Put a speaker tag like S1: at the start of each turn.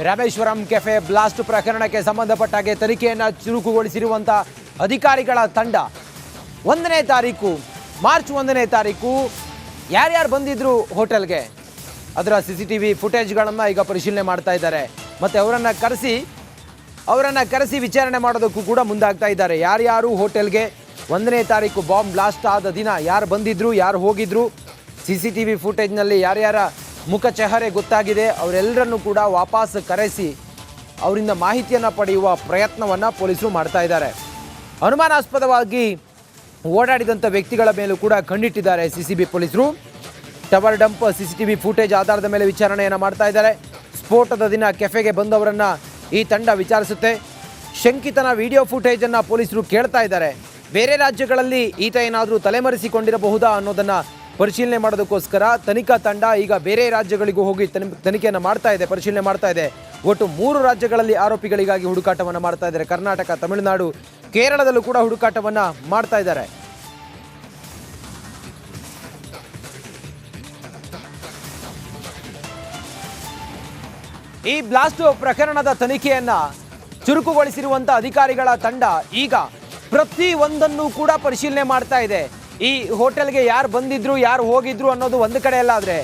S1: Rameswaram cafe blast ಪ್ರಕರಣಕ್ಕೆ ಸಂಬಂಧಪಟ್ಟ ಹಾಗೆ ತನಿಖೆಯನ್ನು ಚುರುಕುಗೊಳಿಸಿರುವಂಥ ಅಧಿಕಾರಿಗಳ ತಂಡ 1ನೇ ತಾರೀಕು ಮಾರ್ಚ್ 1ನೇ ತಾರೀಕು ಯಾರ್ಯಾರು ಬಂದಿದ್ರು ಹೋಟೆಲ್ಗೆ ಅದರ CCTV ಫುಟೇಜ್ಗಳನ್ನು ಈಗ ಪರಿಶೀಲನೆ ಮಾಡ್ತಾ ಇದ್ದಾರೆ. ಮತ್ತು ಅವರನ್ನು ಕರೆಸಿ ವಿಚಾರಣೆ ಮಾಡೋದಕ್ಕೂ ಕೂಡ ಮುಂದಾಗ್ತಾ ಇದ್ದಾರೆ. ಯಾರ್ಯಾರು ಹೋಟೆಲ್ಗೆ 1ನೇ ತಾರೀಕು ಬಾಂಬ್ ಬ್ಲಾಸ್ಟ್ ಆದ ದಿನ ಯಾರು ಬಂದಿದ್ರು, ಯಾರು ಹೋಗಿದ್ರು, CCTV ಫುಟೇಜ್ನಲ್ಲಿ ಯಾರ್ಯಾರ ಮುಖ ಚೆಹರೆ ಗೊತ್ತಾಗಿದೆ, ಅವರೆಲ್ಲರನ್ನೂ ಕೂಡ ವಾಪಸ್ ಕರೆಸಿ ಅವರಿಂದ ಮಾಹಿತಿಯನ್ನು ಪಡೆಯುವ ಪ್ರಯತ್ನವನ್ನು ಪೊಲೀಸರು ಮಾಡ್ತಾ ಇದ್ದಾರೆ. ಅನುಮಾನಾಸ್ಪದವಾಗಿ ಓಡಾಡಿದಂಥ ವ್ಯಕ್ತಿಗಳ ಮೇಲೂ ಕೂಡ ಕಣ್ಣಿಟ್ಟಿದ್ದಾರೆ CCB ಪೊಲೀಸರು. ಟವರ್ ಡಂಪ್ CCTV ಫುಟೇಜ್ ಆಧಾರದ ಮೇಲೆ ವಿಚಾರಣೆಯನ್ನು ಮಾಡ್ತಾ ಇದ್ದಾರೆ. ಸ್ಫೋಟದ ದಿನ ಕೆಫೆಗೆ ಬಂದವರನ್ನು ಈ ತಂಡ ವಿಚಾರಿಸುತ್ತೆ. ಶಂಕಿತನ ವಿಡಿಯೋ ಫುಟೇಜನ್ನು ಪೊಲೀಸರು ಕೇಳ್ತಾ ಇದ್ದಾರೆ. ಬೇರೆ ರಾಜ್ಯಗಳಲ್ಲಿ ಈತ ಏನಾದರೂ ತಲೆಮರೆಸಿಕೊಂಡಿರಬಹುದಾ ಅನ್ನೋದನ್ನು ಪರಿಶೀಲನೆ ಮಾಡೋದಕ್ಕೋಸ್ಕರ ತನಿಖಾ ತಂಡ ಈಗ ಬೇರೆ ರಾಜ್ಯಗಳಿಗೂ ಹೋಗಿ ತನಿಖೆಯನ್ನು ಮಾಡ್ತಾ ಇದೆ, ಪರಿಶೀಲನೆ ಮಾಡ್ತಾ ಇದೆ. ಒಟ್ಟು 3 ರಾಜ್ಯಗಳಲ್ಲಿ ಆರೋಪಿಗಳಿಗಾಗಿ ಹುಡುಕಾಟವನ್ನು ಮಾಡ್ತಾ ಇದ್ದಾರೆ. ಕರ್ನಾಟಕ, ತಮಿಳುನಾಡು, ಕೇರಳದಲ್ಲೂ ಕೂಡ ಹುಡುಕಾಟವನ್ನು ಮಾಡ್ತಾ ಇದ್ದಾರೆ. ಈ ಬ್ಲಾಸ್ಟ್ ಪ್ರಕರಣದ ತನಿಖೆಯನ್ನ ಚುರುಕುಗೊಳಿಸಿರುವಂಥ ಅಧಿಕಾರಿಗಳ ತಂಡ ಈಗ ಪ್ರತಿ ಒಂದನ್ನು ಕೂಡ ಪರಿಶೀಲನೆ ಮಾಡ್ತಾ ಇದೆ. ಈ ಹೋಟೆಲ್ಗೆ ಯಾರು ಬಂದಿದ್ರು, ಯಾರು ಹೋಗಿದ್ರು ಅನ್ನೋದು ಒಂದು ಕಡೆ ಅಲ್ಲ, ಆದರೆ